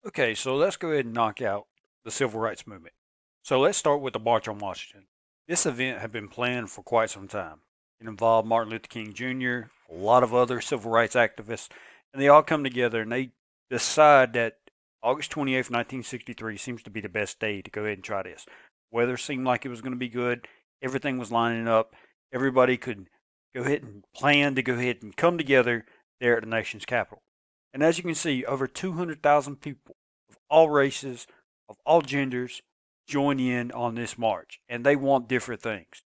Okay, so let's go ahead and knock out the civil rights movement. So let's start with the March on Washington. This event had been planned for quite some time. It involved Martin Luther King Jr., a lot of other civil rights activists, and they all come together and they decide that August 28th, 1963 seems to be the best day to go ahead and try this. Weather seemed like it was going to be good. Everything was lining up. Everybody could go ahead and plan to go ahead and come together there at the nation's capital. And as you can see, over 200,000 people of all races, of all genders, join in on this march. And they want different things.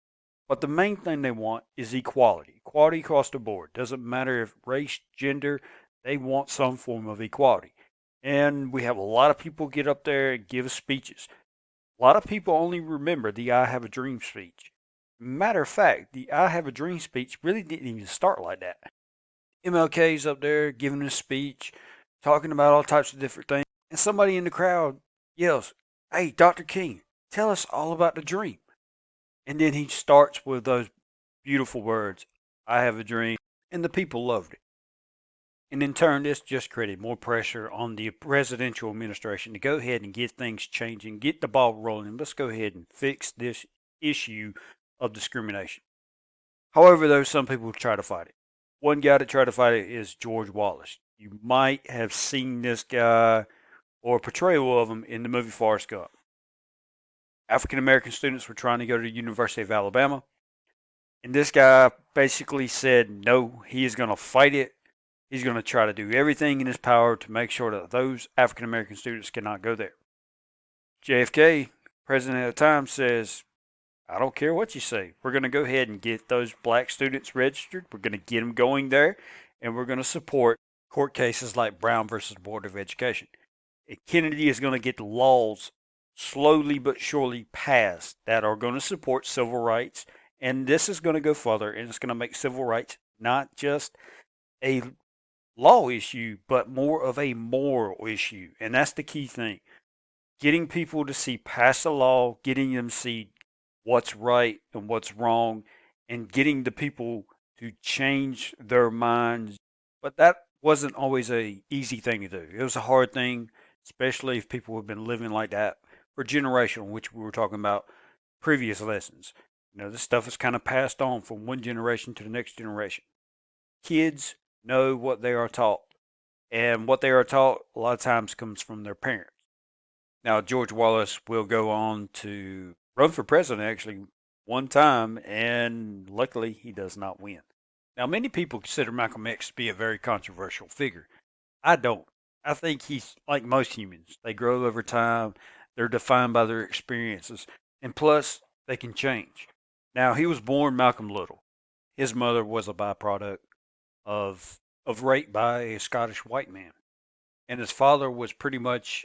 But the main thing they want is equality. Equality across the board. Doesn't matter if race, gender, they want some form of equality. And we have a lot of people get up there and give speeches. A lot of people only remember the I Have a Dream speech. Matter of fact, the I Have a Dream speech really didn't even start like that. MLK's up there giving a speech, talking about all types of different things, and somebody in the crowd yells, "Hey, Dr. King, tell us all about the dream." And then he starts with those beautiful words, "I have a dream," and the people loved it. And in turn, this just created more pressure on the presidential administration to go ahead and get things changing, get the ball rolling. Let's go ahead and fix this issue of discrimination. However, though, some people try to fight it. One guy that tried to fight it is George Wallace. You might have seen this guy or a portrayal of him in the movie Forrest Gump. African American students were trying to go to the University of Alabama, and this guy basically said no, he is going to fight it. He's going to try to do everything in his power to make sure that those African American students cannot go there. JFK, president at the time, says, "I don't care what you say. We're going to go ahead and get those black students registered. We're going to get them going there, and we're going to support court cases like Brown versus Board of Education." And Kennedy is going to get laws slowly but surely passed that are going to support civil rights. And this is going to go further, and it's going to make civil rights not just a law issue, but more of a moral issue. And that's the key thing. Getting people to see past the law, getting them to see what's right and what's wrong, and getting the people to change their minds. But that wasn't always a easy thing to do. It was a hard thing, especially if people have been living like that for generational, which we were talking about previous lessons. This stuff is kind of passed on from one generation to the next generation. Kids know what they are taught, and what they are taught a lot of times comes from their parents. Now, George Wallace will go on to run for president actually one time, and luckily he does not win. Now, many people consider Malcolm X to be a very controversial figure. I don't. I think he's like most humans. They grow over time, they're defined by their experiences, and plus, they can change. Now, he was born Malcolm Little. His mother was a byproduct of rape by a Scottish white man, and his father was pretty much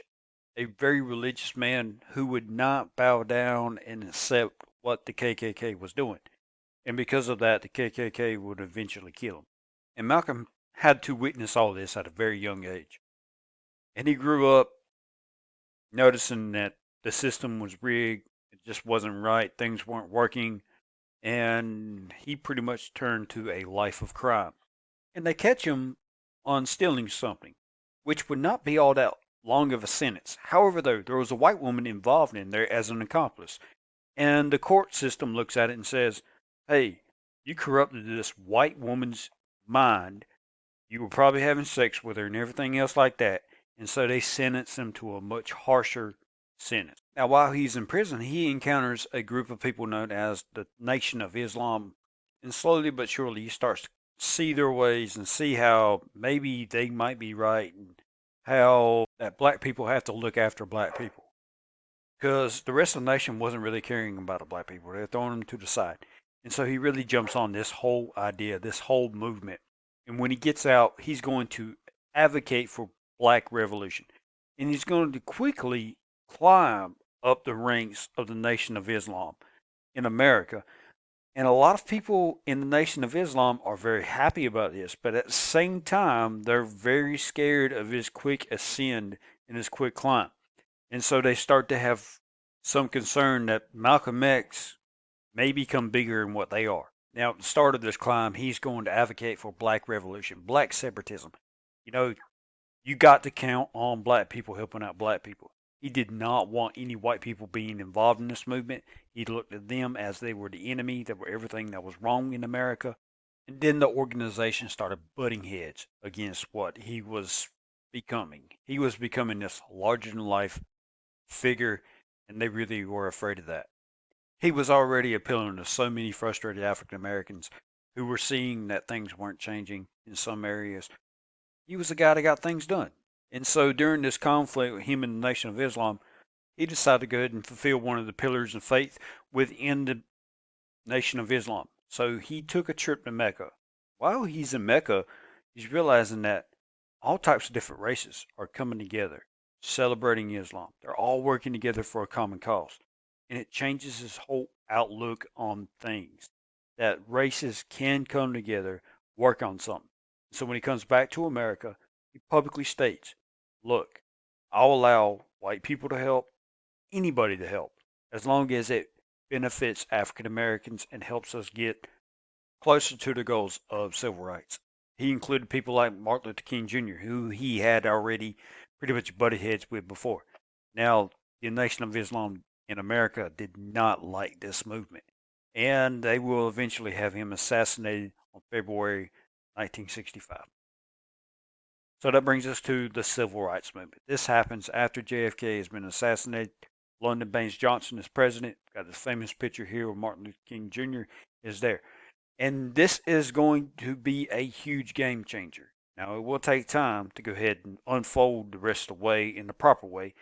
a very religious man who would not bow down and accept what the KKK was doing. And because of that, the KKK would eventually kill him. And Malcolm had to witness all this at a very young age. And he grew up noticing that the system was rigged, it just wasn't right, things weren't working, and he pretty much turned to a life of crime. And they catch him on stealing something, which would not be all that long of a sentence. However, though, there was a white woman involved in there as an accomplice, and the court system looks at it and says, "Hey, you corrupted this white woman's mind. You were probably having sex with her and everything else like that." And so they sentence him to a much harsher sentence. Now, while he's in prison, he encounters a group of people known as the Nation of Islam, and slowly but surely he starts to see their ways and see how maybe they might be right, and how that black people have to look after black people. Because the rest of the nation wasn't really caring about the black people. They're throwing them to the side. And so he really jumps on this whole idea, this whole movement. And when he gets out, he's going to advocate for black revolution. And he's going to quickly climb up the ranks of the Nation of Islam in America. And a lot of people in the Nation of Islam are very happy about this, but at the same time, they're very scared of his quick ascend and his quick climb. And so they start to have some concern that Malcolm X may become bigger than what they are. Now, at the start of this climb, he's going to advocate for black revolution, black separatism. You know, You got to count on black people helping out black people. He did not want any white people being involved in this movement. He looked at them as they were the enemy, they were everything that was wrong in America. And then the organization started butting heads against what he was becoming. He was becoming this larger than life figure, and they really were afraid of that. He was already appealing to so many frustrated African Americans who were seeing that things weren't changing in some areas. He was the guy that got things done. And so during this conflict with him and the Nation of Islam, he decided to go ahead and fulfill one of the pillars of faith within the Nation of Islam. So he took a trip to Mecca. While he's in Mecca, he's realizing that all types of different races are coming together, celebrating Islam. They're all working together for a common cause. And it changes his whole outlook on things that races can come together, work on something. So when he comes back to America, he publicly states, look, I'll allow white people to help, anybody to help, as long as it benefits African Americans and helps us get closer to the goals of civil rights. He included people like Martin Luther King Jr., who he had already pretty much butted heads with before. Now, the Nation of Islam in America did not like this movement, and they will eventually have him assassinated on February 1965. So that brings us to the civil rights movement. This happens after JFK has been assassinated. Lyndon Baines Johnson is president. Got this famous picture here where Martin Luther King Jr. is there. And this is going to be a huge game changer. Now, it will take time to go ahead and unfold the rest of the way in the proper way,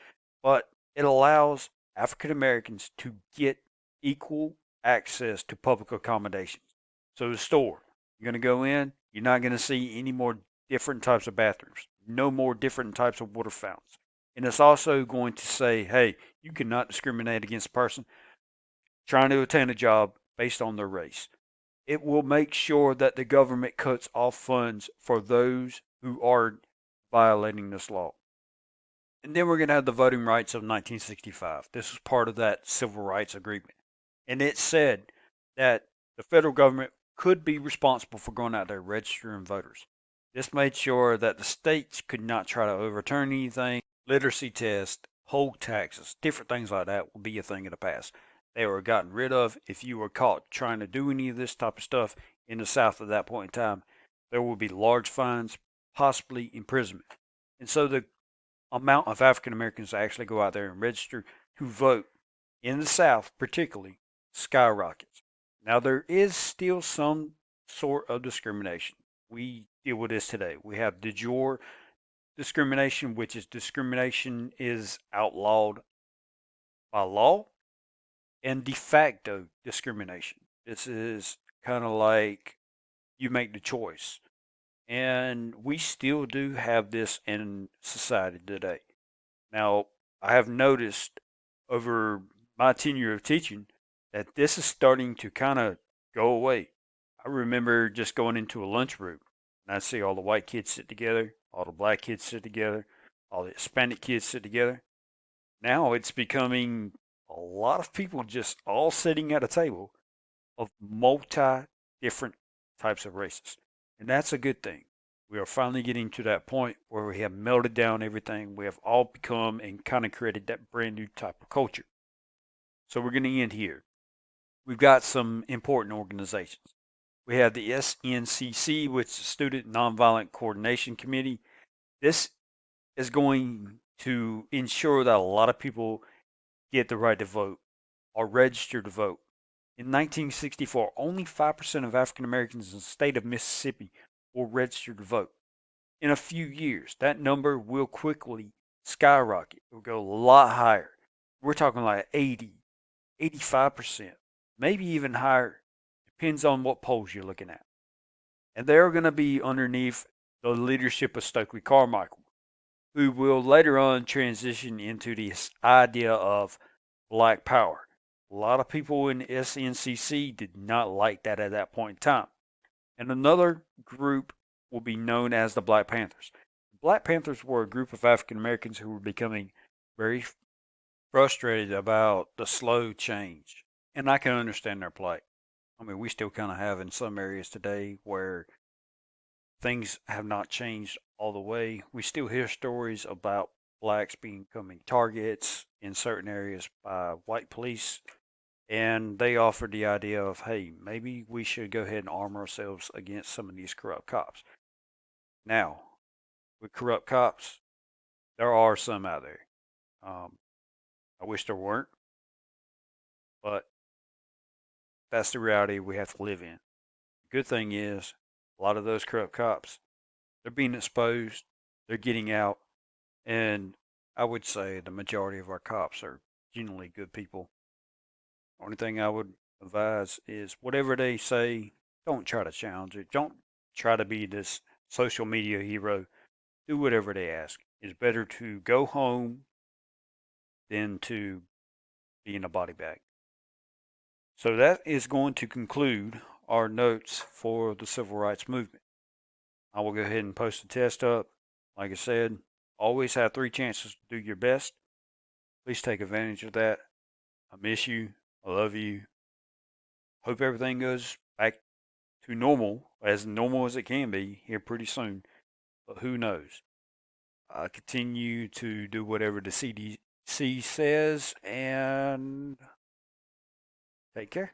but it allows African Americans to get equal access to public accommodations. So, the store, you're going to go in, you're not going to see any more different types of bathrooms, no more different types of water fountains. And it's also going to say, hey, you cannot discriminate against a person trying to attain a job based on their race. It will make sure that the government cuts off funds for those who are violating this law. And then we're going to have the Voting Rights of 1965. This was part of that civil rights agreement. And it said that the federal government could be responsible for going out there registering voters. This made sure that the states could not try to overturn anything. Literacy tests, poll taxes, different things like that will be a thing of the past. They were gotten rid of. If you were caught trying to do any of this type of stuff in the South at that point in time, there will be large fines, possibly imprisonment. And so the amount of African Americans that actually go out there and register to vote in the South, particularly, skyrockets. Now, there is still some sort of discrimination. We deal with this today. We have de jure discrimination, which is discrimination is outlawed by law, and de facto discrimination. This is kind of like you make the choice. And we still do have this in society today. Now, I have noticed over my tenure of teaching that this is starting to kind of go away. I remember just going into a lunchroom and I'd see all the white kids sit together, all the black kids sit together, all the Hispanic kids sit together. Now it's becoming a lot of people just all sitting at a table of multi different types of races. And that's a good thing. We are finally getting to that point where we have melted down everything. We have all become and kind of created that brand new type of culture. So we're going to end here. We've got some important organizations. We have the SNCC, which is the Student Nonviolent Coordination Committee. This is going to ensure that a lot of people get the right to vote or register to vote. In 1964, only 5% of African Americans in the state of Mississippi were registered to vote. In a few years, that number will quickly skyrocket. It will go a lot higher. We're talking like 80, 85%, maybe even higher. Depends on what polls you're looking at. And they're going to be underneath the leadership of Stokely Carmichael, who will later on transition into this idea of black power. A lot of people in SNCC did not like that at that point in time. And another group will be known as the Black Panthers. The Black Panthers were a group of African Americans who were becoming very frustrated about the slow change. And I can understand their plight. I mean, we still kind of have in some areas today where things have not changed all the way. We still hear stories about blacks becoming targets in certain areas by white police, and they offered the idea of, hey, maybe we should go ahead and arm ourselves against some of these corrupt cops. Now, with corrupt cops, there are some out there. Um, I wish there weren't, but that's the reality we have to live in. The good thing is, a lot of those corrupt cops, they're being exposed, they're getting out, and I would say the majority of our cops are genuinely good people. Only thing I would advise is whatever they say, don't try to challenge it. Don't try to be this social media hero. Do whatever they ask. It's better to go home than to be in a body bag. So that is going to conclude our notes for the civil rights movement. I will go ahead and post the test up. Like I said, always have 3 chances to do your best. Please take advantage of that. I miss you. I love you. Hope everything goes back to normal as it can be here pretty soon. But who knows? Continue to do whatever the CDC says and take care.